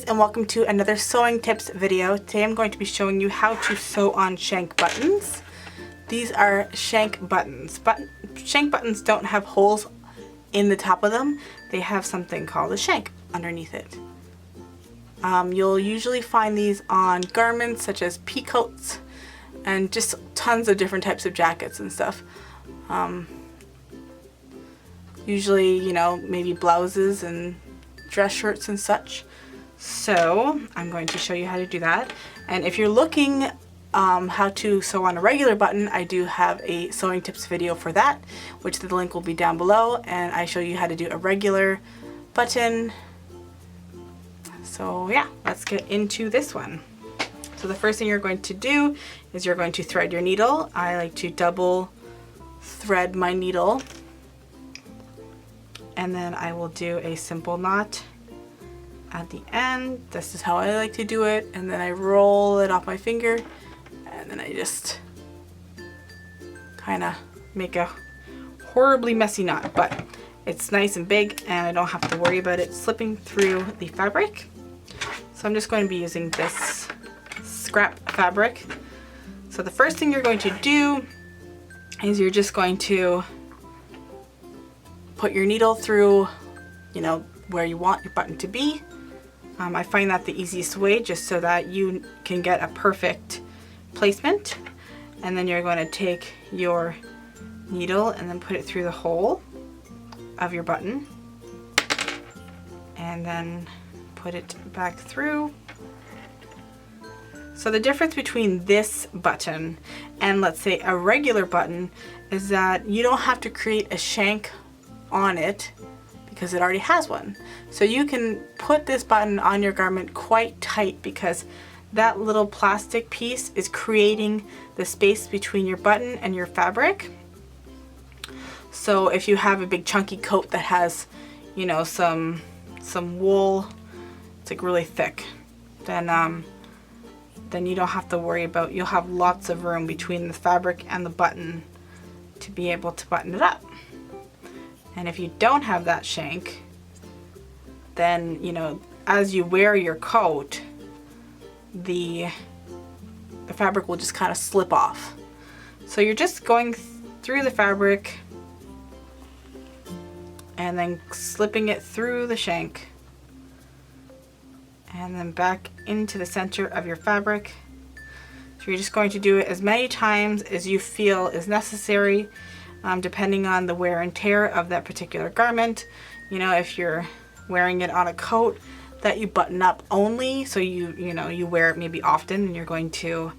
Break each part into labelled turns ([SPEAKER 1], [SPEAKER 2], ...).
[SPEAKER 1] guys, and welcome to another sewing tips video. Today I'm going to be showing you how to sew on shank buttons. These are shank buttons. Shank buttons don't have holes in the top of them. They have something called a shank underneath it. You'll usually find these on garments such as peacoats and just tons of different types of jackets and stuff. Usually, you know, maybe blouses and dress shirts and such. So I'm going to show you how to do that. And if you're looking how to sew on a regular button, I do have a sewing tips video for that, which the link will be down below, and I show you how to do a regular button. So yeah, let's get into this one. So the first thing you're going to do is you're going to thread your needle. I like to double thread my needle, and then I will do a simple knot at the end. This is how I like to do it, and then I roll it off my finger, and then I just kind of make a horribly messy knot, but it's nice and big and I don't have to worry about it slipping through the fabric. So I'm just going to be using this scrap fabric. So the first thing you're going to do is you're just going to put your needle through, you know, where you want your button to be. I find that the easiest way, just so that you can get a perfect placement. And then you're going to take your needle and then put it through the hole of your button, and then put it back through. So the difference between this button and, let's say, a regular button is that you don't have to create a shank on it because it already has one. So you can put this button on your garment quite tight because that little plastic piece is creating the space between your button and your fabric. So if you have a big chunky coat that has, you know, some wool, it's like really thick, then you don't have to worry about, you'll have lots of room between the fabric and the button to be able to button it up. And if you don't have that shank, then, you know, as you wear your coat, the fabric will just kind of slip off. So you're just going through the fabric and then slipping it through the shank and then back into the center of your fabric. So you're just going to do it as many times as you feel is necessary, depending on the wear and tear of that particular garment. You know, if you're wearing it on a coat that you button up only, so you know, you wear it maybe often and you're going to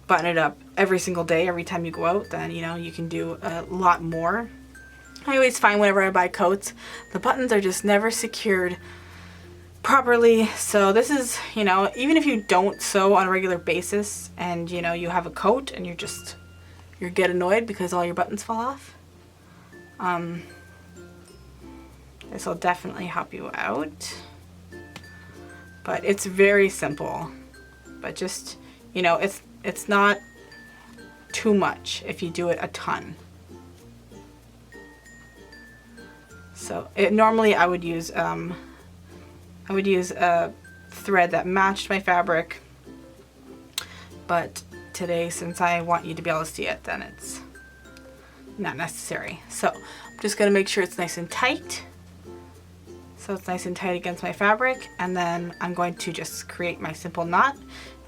[SPEAKER 1] button it up every single day, every time you go out, then, you know, you can do a lot more. I always find whenever I buy coats, the buttons are just never secured properly. So this is, you know, even if you don't sew on a regular basis and, you know, you have a coat and you get annoyed because all your buttons fall off, this will definitely help you out. But it's very simple, but just, you know, it's not too much if you do it a ton. So normally I would use a thread that matched my fabric, but today, since I want you to be able to see it, then it's not necessary. So I'm just going to make sure it's nice and tight. So it's nice and tight against my fabric, and then I'm going to just create my simple knot.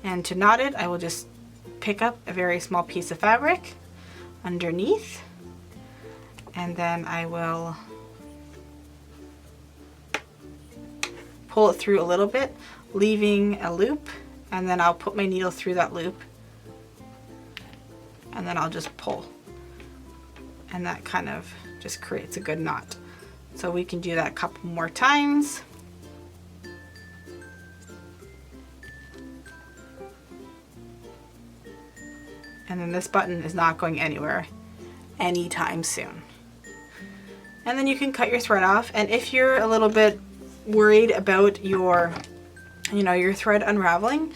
[SPEAKER 1] And to knot it, I will just pick up a very small piece of fabric underneath, and then I will pull it through a little bit, leaving a loop, and then I'll put my needle through that loop, and then I'll just pull, and that kind of just creates a good knot. So we can do that a couple more times. And then this button is not going anywhere anytime soon. And then you can cut your thread off, and if you're a little bit worried about your, you know, your thread unraveling,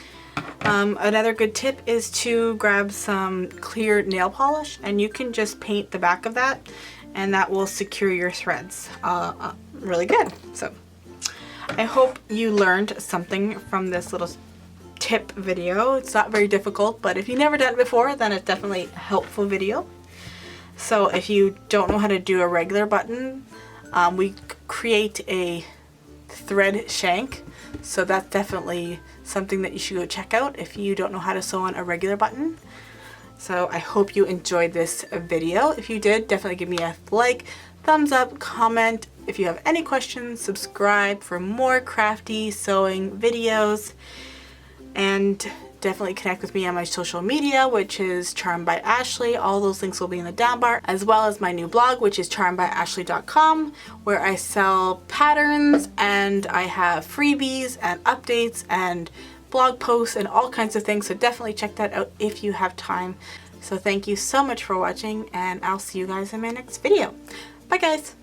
[SPEAKER 1] another good tip is to grab some clear nail polish, and you can just paint the back of that, and that will secure your threads really good. So I hope you learned something from this little tip video. It's not very difficult, but if you've never done it before, then it's definitely a helpful video. So if you don't know how to do a regular button, we create a thread shank. So that's definitely something that you should go check out if you don't know how to sew on a regular button. So I hope you enjoyed this video. If you did, definitely give me a like, thumbs up, comment. If you have any questions, subscribe for more crafty sewing videos. And definitely connect with me on my social media, which is Charmed by Ashley. All those links will be in the down bar, as well as my new blog, which is charmedbyashley.com, where I sell patterns and I have freebies and updates and blog posts and all kinds of things. So definitely check that out if you have time. So thank you so much for watching, and I'll see you guys in my next video. Bye guys.